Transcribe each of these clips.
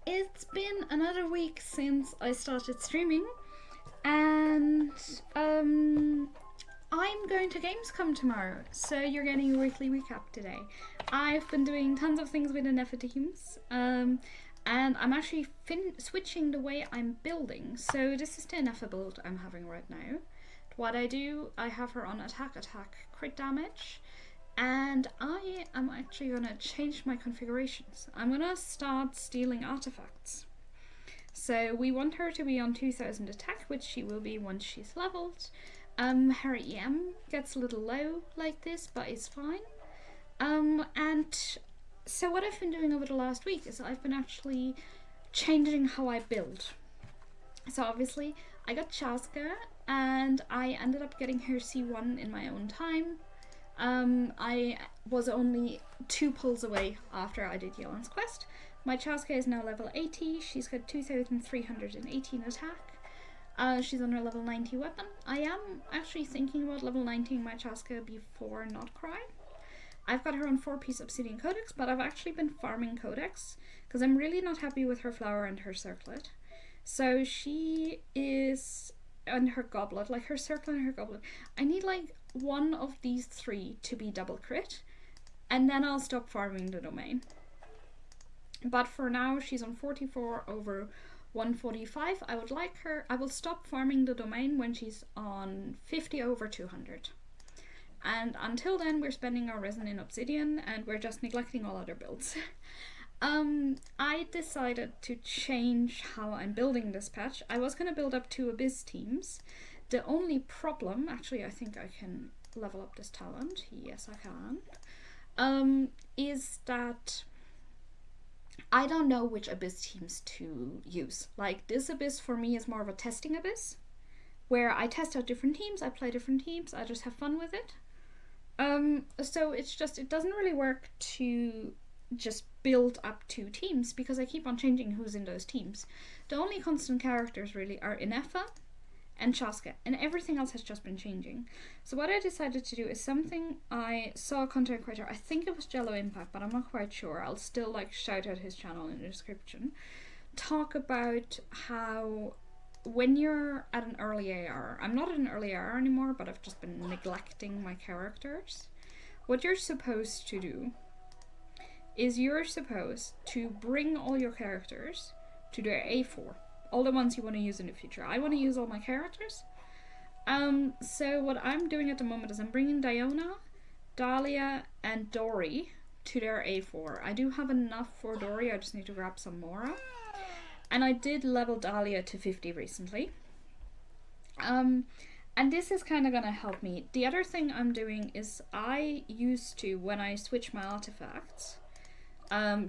It's been another week since I started streaming, and I'm going to Gamescom tomorrow, so you're getting a weekly recap today. I've been doing tons of things with Ineffa teams, and I'm actually switching the way I'm building. So this is the Ineffa build I'm having right now. What I do, I have her on attack, crit damage, and I am actually going to change my configurations. I'm going to start stealing artifacts. So we want her to be on 2000 attack, which she will be once she's leveled. Her EM gets a little low like this, but it's fine. And so what I've been doing over the last week is I've been actually changing how I build. So obviously I got Chasca, and I ended up getting her C1 in my own time. I was only 2 pulls away after I did Yolan's quest. My Chasca is now level 80, she's got 2318 attack. She's on her level 90 weapon. I am actually thinking about level 90 my Chasca before Notcry. I've got her on 4-piece obsidian codex, but I've actually been farming codex because I'm really not happy with her flower and her circlet. So she is on her goblet, like her circlet and her goblet. I need like one of these 3 to be double crit, and then I'll stop farming the domain. But for now, she's on 44 over 145. I will stop farming the domain when she's on 50 over 200. And until then, we're spending our resin in obsidian, and we're just neglecting all other builds. I decided to change how I'm building this patch. I was going to build up 2 Abyss teams. The only problem, actually I think I can level up this talent, yes I can, is that I don't know which Abyss teams to use. Like, this Abyss for me is more of a testing Abyss, where I test out different teams, I play different teams, I just have fun with it. So it doesn't really work to just build up 2 teams, because I keep on changing who's in those teams. The only constant characters really are Ineffa and Chasca, and everything else has just been changing. So what I decided to do is something I saw a content creator, I think it was Jello Impact, but I'm not quite sure. I'll still like shout out his channel in the description. Talk about how when you're at an early AR, I'm not at an early AR anymore, but I've just been neglecting my characters. What you're supposed to do is you're supposed to bring all your characters to their A4. All the ones you want to use in the future. I want to use all my characters. So what I'm doing at the moment is I'm bringing Diona, Dahlia, and Dory to their A4. I do have enough for Dory, I just need to grab some more. And I did level Dahlia to 50 recently. And this is kind of going to help me. The other thing I'm doing is I used to, when I switch my artifacts,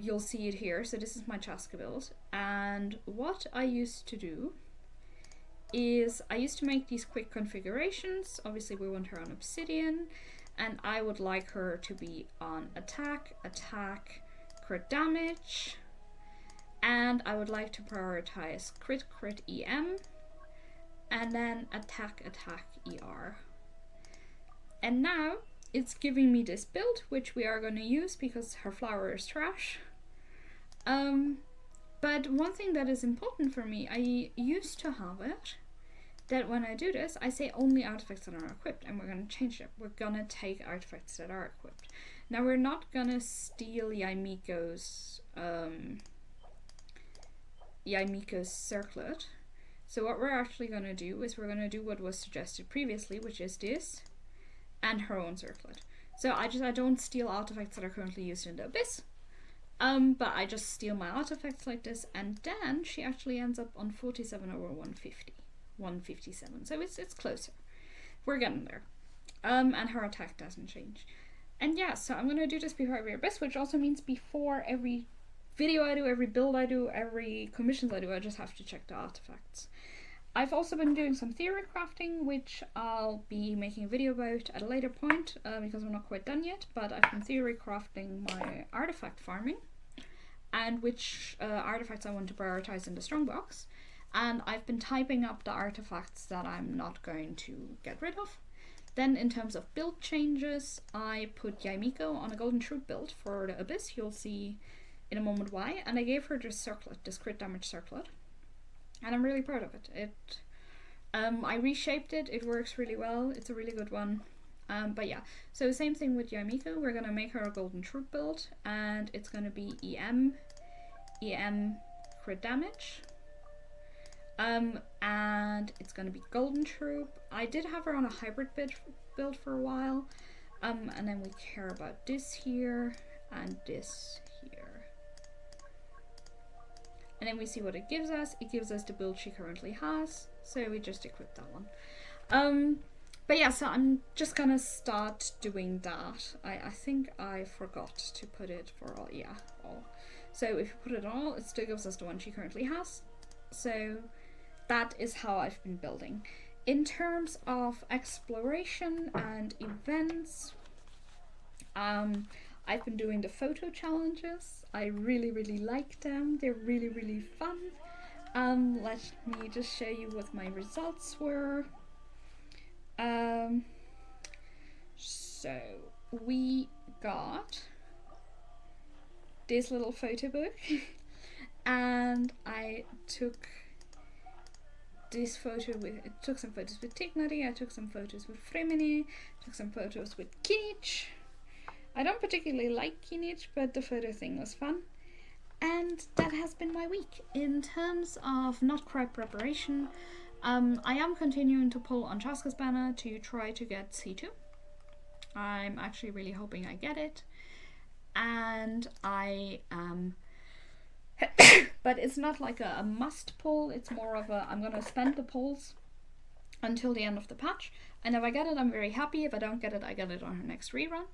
you'll see it here. So this is my Chasca build, and what I used to do is I used to make these quick configurations. Obviously we want her on obsidian, and I would like her to be on attack, crit damage, and I would like to prioritize crit EM, and then attack ER. And now it's giving me this build, which we are going to use because her flower is trash. But one thing that is important for me, I used to have it, that when I do this, I say only artifacts that are equipped, and we're going to change it. We're going to take artifacts that are equipped. Now we're not going to steal Yaimiko's circlet. So what we're actually going to do is we're going to do what was suggested previously, which is this, and her own circlet. So I don't steal artifacts that are currently used in the Abyss, but I just steal my artifacts like this, and then she actually ends up on 47 over 157. So it's closer. We're getting there. And her attack doesn't change. And yeah, so I'm gonna do this before every Abyss, which also means before every video I do, every build I do, every commissions I do, I just have to check the artifacts. I've also been doing some theory crafting, which I'll be making a video about at a later point, because I'm not quite done yet, but I've been theory crafting my artifact farming, and which artifacts I want to prioritize in the strongbox, and I've been typing up the artifacts that I'm not going to get rid of. Then in terms of build changes, I put Yaimiko on a golden shroot build for the Abyss. You'll see in a moment why, and I gave her this circlet, this crit damage circlet, and I'm really proud of it. I reshaped it. It works really well. It's a really good one. But yeah, so same thing with Yamiko. We're gonna make her a golden troop build, and it's gonna be EM crit damage. And it's gonna be golden troop. I did have her on a hybrid build for a while. And then we care about this here and this here. And then we see what it gives us. It gives us the build she currently has, so we just equip that one. But yeah, so I'm just gonna start doing that. I think I forgot to put it for all. Yeah, all. So if you put it all, it still gives us the one she currently has. So that is how I've been building. In terms of exploration and events, I've been doing the photo challenges. I really like them. They're really fun. Let me just show you what my results were. So we got this little photo book and I took this photo took some photos with Tignari, I took some photos with Fremini, took some photos with Kinich. I don't particularly like Kinich, but the photo thing was fun. And that has been my week. In terms of not quite preparation, I am continuing to pull on Chasca's banner to try to get C2. I'm actually really hoping I get it. And I but it's not like a must pull, it's more of a I'm gonna spend the pulls until the end of the patch, and if I get it I'm very happy. If I don't get it, I get it on her next rerun.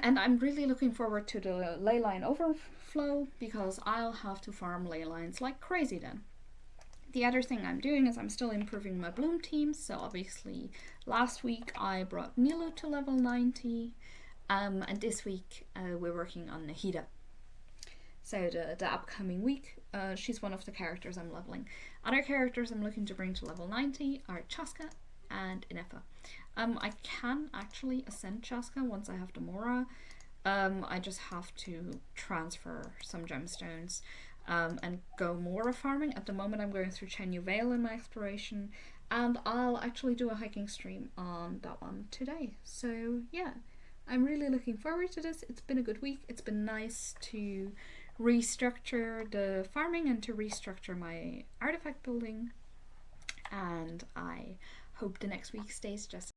And I'm really looking forward to the ley line overflow, because I'll have to farm ley lines like crazy then. The other thing I'm doing is I'm still improving my bloom teams. So obviously last week I brought Nilo to level 90, and this week we're working on Nahida. So the upcoming week, she's one of the characters I'm leveling. Other characters I'm looking to bring to level 90 are Chasca and Ineffa. I can actually ascend Chasca once I have the Mora. I just have to transfer some gemstones and go Mora farming. At the moment I'm going through Chenyu Vale in my exploration, and I'll actually do a hiking stream on that one today. So yeah, I'm really looking forward to this. It's been a good week. It's been nice to restructure the farming and to restructure my artifact building, and I hope the next week stays just